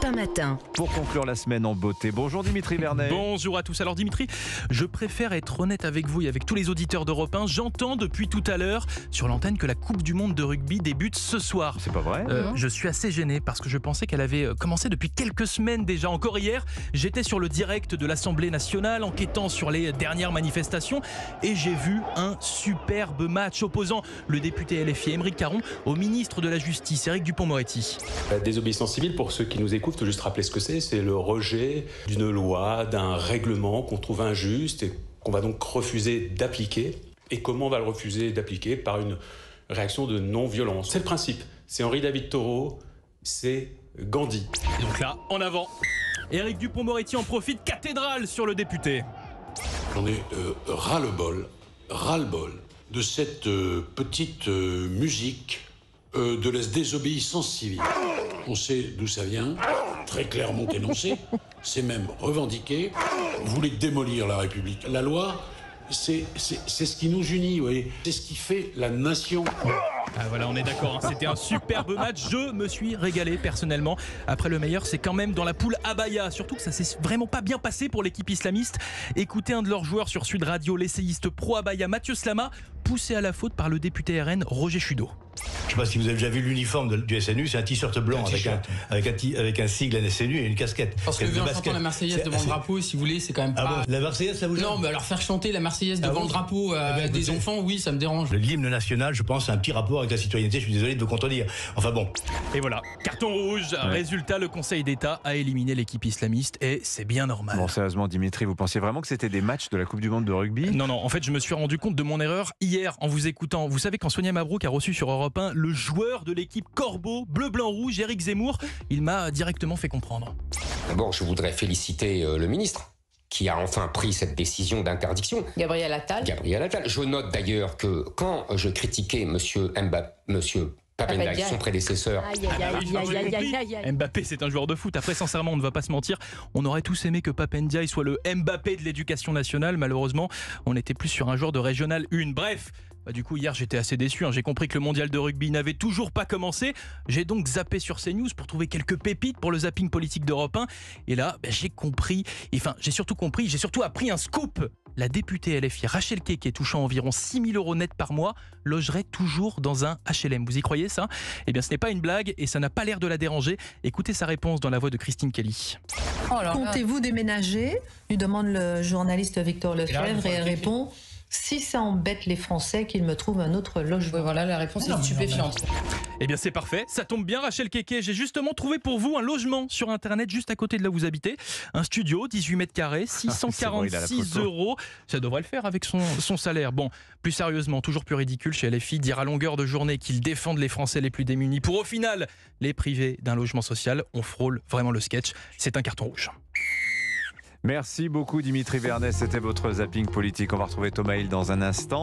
BFM Matin. Pour conclure la semaine en beauté, bonjour Dimitri Vernet. Bonjour à tous. Alors Dimitri, je préfère être honnête avec vous et avec tous les auditeurs d'Europe 1. J'entends depuis tout à l'heure sur l'antenne que la Coupe du Monde de rugby débute ce soir. C'est pas vrai Je suis assez gêné parce que je pensais qu'elle avait commencé depuis quelques semaines déjà. Encore hier, j'étais sur le direct de l'Assemblée nationale enquêtant sur les dernières manifestations et j'ai vu un superbe match opposant le député LFI Aymeric Caron au ministre de la Justice Éric Dupond-Moretti. La désobéissance civile, pour ceux qui nous écoutent, il faut juste rappeler ce que c'est le rejet d'une loi, d'un règlement qu'on trouve injuste et qu'on va donc refuser d'appliquer. Et comment on va le refuser d'appliquer? Par une réaction de non-violence. C'est le principe. C'est Henri David Thoreau, c'est Gandhi. Et donc là, en avant, Éric Dupond-Moretti en profite, cathédrale sur le député. J'en ai ras-le-bol de cette petite musique de la désobéissance civile. On sait d'où ça vient, très clairement énoncé, c'est même revendiqué. Vous voulez démolir la République. La loi, c'est ce qui nous unit, vous voyez. C'est ce qui fait la nation. Ah voilà, on est d'accord, hein. C'était un superbe match. Je me suis régalé personnellement. Après, le meilleur, c'est quand même dans la poule Abaya. Surtout que ça s'est vraiment pas bien passé pour l'équipe islamiste. Écoutez un de leurs joueurs sur Sud Radio, l'essayiste pro Abaya Mathieu Slama, poussé à la faute par le député RN Roger Chudeau. Je ne sais pas si vous avez déjà vu l'uniforme du SNU, c'est un t-shirt blanc avec un sigle SNU et une casquette. Parce que vu en chantant la Marseillaise devant le drapeau, si vous voulez, c'est quand même pas... Bon, la Marseillaise, ça vous gêne? Non, mais alors faire chanter la Marseillaise devant le drapeau des enfants, oui, ça me dérange. L'hymne national, je pense, a un petit rapport avec la citoyenneté, je suis désolé de vous contredire. Enfin bon. Et voilà, carton rouge. Résultat, le Conseil d'État a éliminé l'équipe islamiste et c'est bien normal. Bon, sérieusement Dimitri, vous pensiez vraiment que c'était des matchs de la Coupe du Monde de rugby? Non, en fait, je me suis rendu compte de mon erreur hier en vous écoutant. Vous savez, quand Sonia Mabrouk a reçu sur Europe 1 le joueur de l'équipe Corbeau, bleu-blanc-rouge, Éric Zemmour, il m'a directement fait comprendre. D'abord, je voudrais féliciter le ministre qui a enfin pris cette décision d'interdiction. Gabriel Attal. Je note d'ailleurs que quand je critiquais monsieur Papendiaï, son prédécesseur. Mbappé, c'est un joueur de foot. Après, sincèrement, on ne va pas se mentir. On aurait tous aimé que Papendiaï soit le Mbappé de l'éducation nationale. Malheureusement, on était plus sur un joueur de Régional 1. Bref, du coup, hier, j'étais assez déçu. J'ai compris que le mondial de rugby n'avait toujours pas commencé. J'ai donc zappé sur CNews pour trouver quelques pépites pour le zapping politique d'Europe 1. Et là, j'ai compris. Enfin, j'ai surtout appris un scoop. La députée LFI Rachel Keke, touchant environ 6 000 € net par mois, logerait toujours dans un HLM. Vous y croyez ça? Eh bien, ce n'est pas une blague et ça n'a pas l'air de la déranger. Écoutez sa réponse dans la voix de Christine Kelly. Comptez-vous déménager? Lui demande le journaliste Victor Lefebvre et elle répond: si ça embête les Français, qu'ils me trouvent un autre logement. Oui, voilà, la réponse est stupéfiante. Eh bien, c'est parfait. Ça tombe bien, Rachel Keke. J'ai justement trouvé pour vous un logement sur Internet juste à côté de là où vous habitez. Un studio, 18 mètres carrés, 646 €. Ça devrait le faire avec son salaire. Bon, plus sérieusement, toujours plus ridicule chez LFI, dire à longueur de journée qu'ils défendent les Français les plus démunis pour au final les priver d'un logement social. On frôle vraiment le sketch. C'est un carton rouge. Merci beaucoup Dimitri Vernet, c'était votre zapping politique. On va retrouver Thomas Hill dans un instant.